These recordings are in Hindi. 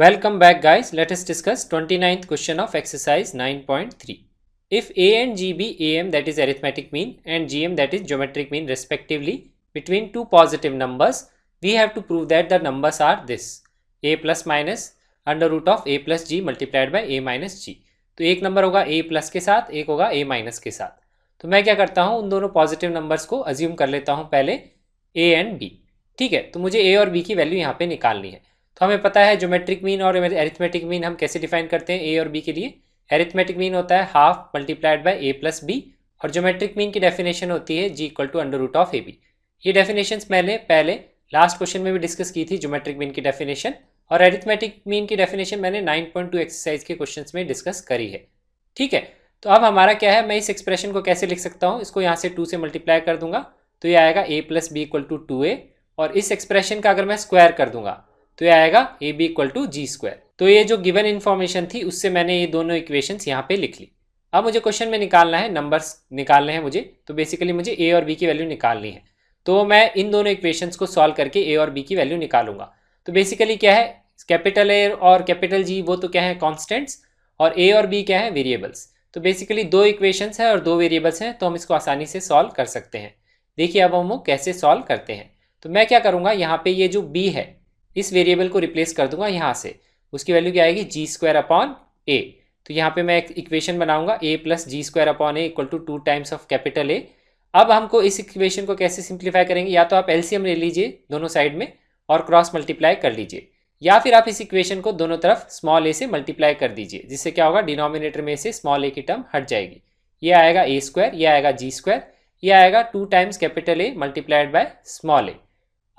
Welcome back guys, let us discuss 29th question of exercise 9.3. If A and G be AM that is arithmetic mean and GM that is geometric mean respectively between two positive numbers, we have to prove that the numbers are this A plus minus under root of A plus G multiplied by A minus G. तो एक नंबर होगा A प्लस के साथ, एक होगा A माइनस के साथ. तो मैं क्या करता हूँ, उन दोनों पॉजिटिव नंबर्स को अज्यूम कर लेता हूँ पहले A एंड B. ठीक है, तो मुझे A और B की वैल्यू यहाँ पे निकालनी है. तो हमें पता है ज्योमेट्रिक मीन और एरिथमेटिक मीन हम कैसे डिफाइन करते हैं ए और बी के लिए. एरिथमेटिक मीन होता है half multiplied by a plus b और ज्योमेट्रिक मीन की डेफिनेशन होती है G equal to under root of a b. ये डेफिनेशन मैंने पहले लास्ट क्वेश्चन में भी डिस्कस की थी, ज्योमेट्रिक मीन की डेफिनेशन, और एरिथमेटिक मीन की डेफिनेशन मैंने 9.2 एक्सरसाइज के क्वेश्चन में डिस्कस करी है. ठीक है, तो अब हमारा क्या है, मैं इस एक्सप्रेशन को कैसे लिख सकता हूँ, इसको यहाँ से 2 से मल्टीप्लाई कर दूंगा तो ये आएगा a plus b equal to 2a, और इस एक्सप्रेशन का अगर मैं स्क्वायर कर दूंगा तो ये आएगा A B equal to G square. तो ये जो गिवन इन्फॉर्मेशन थी उससे मैंने ये दोनों इक्वेशंस यहाँ पे लिख ली. अब मुझे क्वेश्चन में निकालना है, नंबर्स निकालने हैं मुझे, तो बेसिकली मुझे ए और बी की वैल्यू निकालनी है. तो मैं इन दोनों इक्वेशंस को सॉल्व करके ए और बी की वैल्यू निकालूंगा. तो बेसिकली क्या है, कैपिटल ए और कैपिटल जी वो तो क्या है कॉन्स्टेंट्स, और ए और बी क्या है वेरिएबल्स. तो बेसिकली दो इक्वेशंस हैं और दो वेरिएबल्स हैं, तो हम इसको आसानी से सॉल्व कर सकते हैं. देखिए अब हम वो कैसे सॉल्व करते हैं. तो मैं क्या करूँगा, यहाँ पे ये जो बी है इस वेरिएबल को रिप्लेस कर दूंगा यहाँ से. उसकी वैल्यू क्या आएगी, जी स्क्वायर अपॉन ए. तो यहाँ पे मैं एक इक्वेशन बनाऊंगा a plus G square upon a equal to 2 times of capital A. अब हमको इस इक्वेशन को कैसे सिंप्लीफाई करेंगे, या तो आप एलसीएम ले लीजिए दोनों साइड में और क्रॉस मल्टीप्लाई कर लीजिए, या फिर आप इस इक्वेशन को दोनों तरफ स्मॉल ए से मल्टीप्लाई कर दीजिए, जिससे क्या होगा डिनोमिनेटर में से स्मॉल ए की टर्म हट जाएगी. ये आएगा ए स्क्वायर, ये आएगा जी स्क्वायर, ये आएगा 2 times capital A multiplied by small a.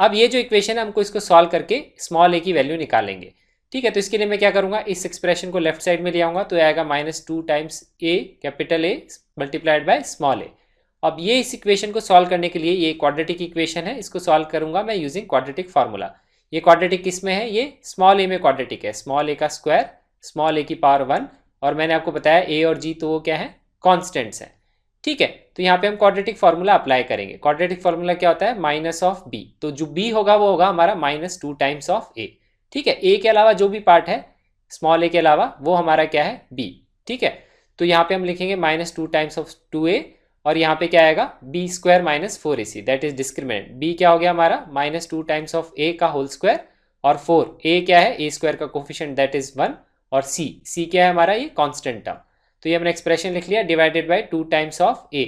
अब ये जो इक्वेशन है हमको इसको सॉल्व करके स्मॉल ए की वैल्यू निकालेंगे. ठीक है, तो इसके लिए मैं क्या करूंगा, इस एक्सप्रेशन को लेफ्ट साइड में ले आऊंगा तो आएगा -2 times a capital A multiplied by small a. अब ये इस इक्वेशन को सॉल्व करने के लिए ये क्वाड्रेटिक इक्वेशन है, इसको सॉल्व करूंगा मैं यूजिंग क्वाड्रेटिक फार्मूला. ये क्वाड्रेटिक किस में है, ये स्मॉल ए में क्वाड्रेटिक है. स्मॉल ए का स्क्वायर स्मॉल ए की पावर 1, और मैंने आपको बताया ए और जी तो वो क्या है कॉन्स्टेंट्स हैं. ठीक है, तो यहाँ पे हम क्वाड्रेटिक फार्मूला अप्लाई करेंगे. क्वाड्रेटिक फार्मूला क्या होता है, माइनस ऑफ बी. तो जो बी होगा वो होगा हमारा -2 टाइम्स ऑफ ए. ठीक है, ए के अलावा जो भी पार्ट है स्मॉल ए के अलावा वो हमारा क्या है बी. ठीक है, तो यहाँ पे हम लिखेंगे -2 टाइम्स ऑफ 2a, और यहाँ पे क्या आएगा B square minus 4ac that is discriminant. B क्या हो गया हमारा -2 टाइम्स ऑफ ए का होल स्क्वायर, और 4 ए क्या है ए स्क्वायर का कोफिशिएंट दैट इज 1, और सी क्या है हमारा ये कॉन्स्टेंट टर्म. तो ये हमने एक्सप्रेशन लिख लिया डिवाइडेड बाय 2 टाइम्स ऑफ ए.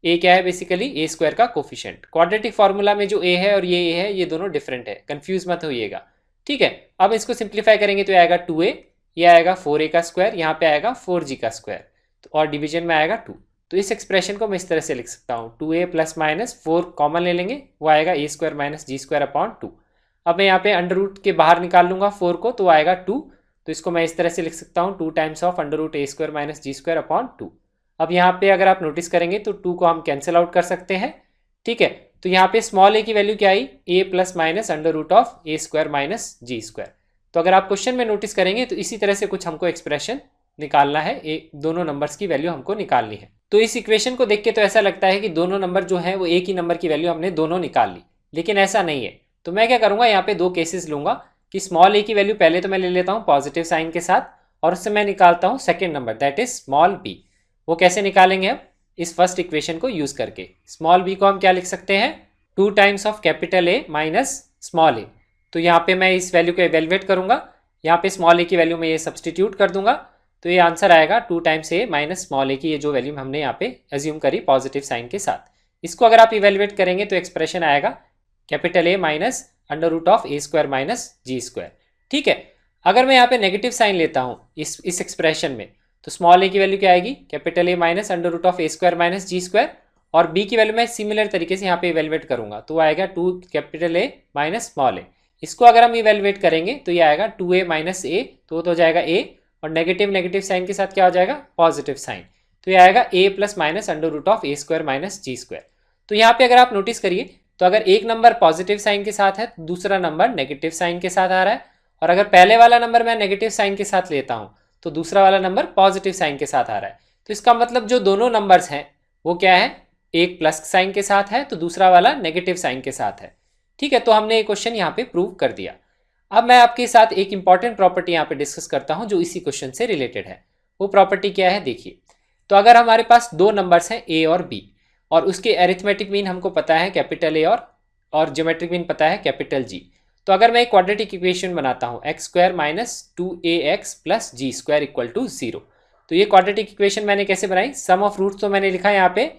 ए क्या है बेसिकली ए स्क्वायर का कोफिशिएंट. क्वाड्रेटिक फार्मूला में जो ए है और ये ए है ये दोनों डिफरेंट है, कंफ्यूज मत होइएगा. ठीक है, अब इसको सिंप्लीफाई करेंगे तो आएगा 2a, ये आएगा 4a का स्क्वायर, यहाँ पे आएगा 4g का स्क्वायर, तो और डिवीजन में आएगा 2. तो इस एक्सप्रेशन को मैं इस तरह से लिख सकता हूँ, 2a प्लस माइनस 4 कॉमन ले लेंगे, वो आएगा ए square minus G square upon 2. अब मैं यहाँ पे अंडर रूट के बाहर निकाल लूंगा 4 को, तो आएगा 2. तो इसको मैं इस तरह से लिख सकता हूँ 2 times of under root A square minus G square upon 2. अब यहाँ पे अगर आप नोटिस करेंगे तो 2 को हम कैंसिल आउट कर सकते हैं. ठीक है, तो यहाँ पे स्मॉल ए की वैल्यू क्या आई, a plus minus under root of A square minus G square. तो अगर आप क्वेश्चन में नोटिस करेंगे तो इसी तरह से कुछ हमको एक्सप्रेशन निकालना है, दोनों नंबर्स की वैल्यू हमको निकालनी है. तो इस इक्वेशन को देख के तो ऐसा लगता है कि दोनों नंबर जो है वो एक ही नंबर की वैल्यू हमने दोनों निकाल ली, लेकिन ऐसा नहीं है. तो मैं क्या करूँगा, यहाँ पे दो केसेस लूंगा कि स्मॉल ए की वैल्यू पहले तो मैं ले लेता हूँ पॉजिटिव साइन के साथ, और उससे मैं निकालता हूँ second number that is small b. वो कैसे निकालेंगे, अब इस फर्स्ट इक्वेशन को यूज करके. स्मॉल बी को हम क्या लिख सकते हैं, 2 times of capital A minus small a. तो यहाँ पे मैं इस वैल्यू को एवेल्युएट करूंगा, यहाँ पे स्मॉल ए की वैल्यू में ये सब्सटीट्यूट कर दूंगा, तो ये आंसर आएगा 2 टाइम्स ए माइनस स्मॉल ए की, ये जो वैल्यू हमने यहाँ पे एज्यूम करी पॉजिटिव साइन के साथ. इसको अगर आप इवेल्युएट करेंगे तो एक्सप्रेशन आएगा capital A minus under root of A square minus G square. ठीक है, अगर मैं यहाँ पे नेगेटिव साइन लेता हूँ इस एक्सप्रेशन में, तो स्मॉल ए की वैल्यू क्या आएगी, capital A minus under root of A square minus G square, और बी की वैल्यू मैं सिमिलर तरीके से यहाँ पे इवेल्युएट करूंगा, तो आएगा 2 capital A minus small A. इसको अगर हम इवेल्युएट करेंगे तो ये आएगा 2a माइनस ए, तो हो जाएगा a, और नेगेटिव नेगेटिव साइन के साथ क्या हो जाएगा पॉजिटिव साइन, तो ये आएगा a plus minus under root of A square minus G square. तो यहाँ पे अगर आप नोटिस करिए तो अगर एक नंबर पॉजिटिव साइन के साथ है, दूसरा नंबर नेगेटिव साइन के साथ आ रहा है, और अगर पहले वाला नंबर मैं नेगेटिव साइन के साथ लेता हूँ तो दूसरा वाला नंबर पॉजिटिव साइन के साथ आ रहा है. तो इसका मतलब जो दोनों नंबर्स हैं वो क्या है, एक प्लस साइन के साथ है तो दूसरा वाला नेगेटिव साइन के साथ है. ठीक है, तो हमने ये क्वेश्चन यहाँ पे प्रूव कर दिया. अब मैं आपके साथ एक इंपॉर्टेंट प्रॉपर्टी यहाँ पे डिस्कस करता हूँ जो इसी क्वेश्चन से रिलेटेड है। वो प्रॉपर्टी क्या है देखिए। तो अगर हमारे पास दो नंबर्स हैं ए और बी और उसके एरिथमेटिक मीन हमको पता है कैपिटल ए और ज्योमेट्रिक मीन पता है कैपिटल जी। तो अगर मैं एक क्वाड्रेटिक इक्वेशन बनाता हूँ X square minus 2ax plus G square equal to 0, तो ये क्वाड्रेटिक इक्वेशन मैंने कैसे बनाई, सम ऑफ रूट्स तो मैंने लिखा यहाँ पे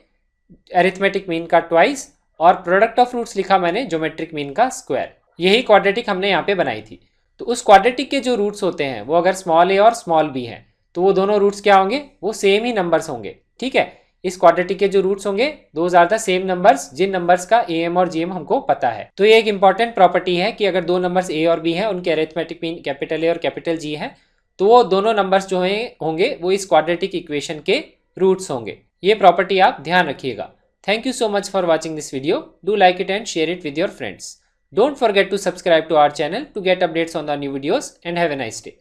एरिथमेटिक मीन का ट्वाइस और प्रोडक्ट ऑफ रूट्स लिखा मैंने ज्योमेट्रिक मीन का स्क्वायर। यही क्वाड्रेटिक हमने यहाँ पे बनाई थी। तो उस क्वाड्रेटिक के जो रूट्स होते हैं वो अगर स्मॉल ए और स्मॉल बी हैं तो वो दोनों रूट्स क्या होंगे, वो सेम ही नंबर्स होंगे। ठीक है, इस क्वाड्रेटिक के जो रूट्स होंगे those are the same numbers जिन नंबर्स का एम और जीएम हमको पता है। तो ये एक इंपॉर्टेंट प्रॉपर्टी है कि अगर दो नंबर्स ए और बी हैं उनके अरिथमेटिक मीन कैपिटल ए और कैपिटल जी है तो वो दोनों नंबर्स जो होंगे वो इस क्वाड्रेटिक इक्वेशन के रूट्स होंगे। ये प्रॉपर्टी आप ध्यान रखिएगा। Thank you so much for watching this video. Do like it and share it with your friends. Don't forget to subscribe to our channel to get updates on the new videos and have a nice day.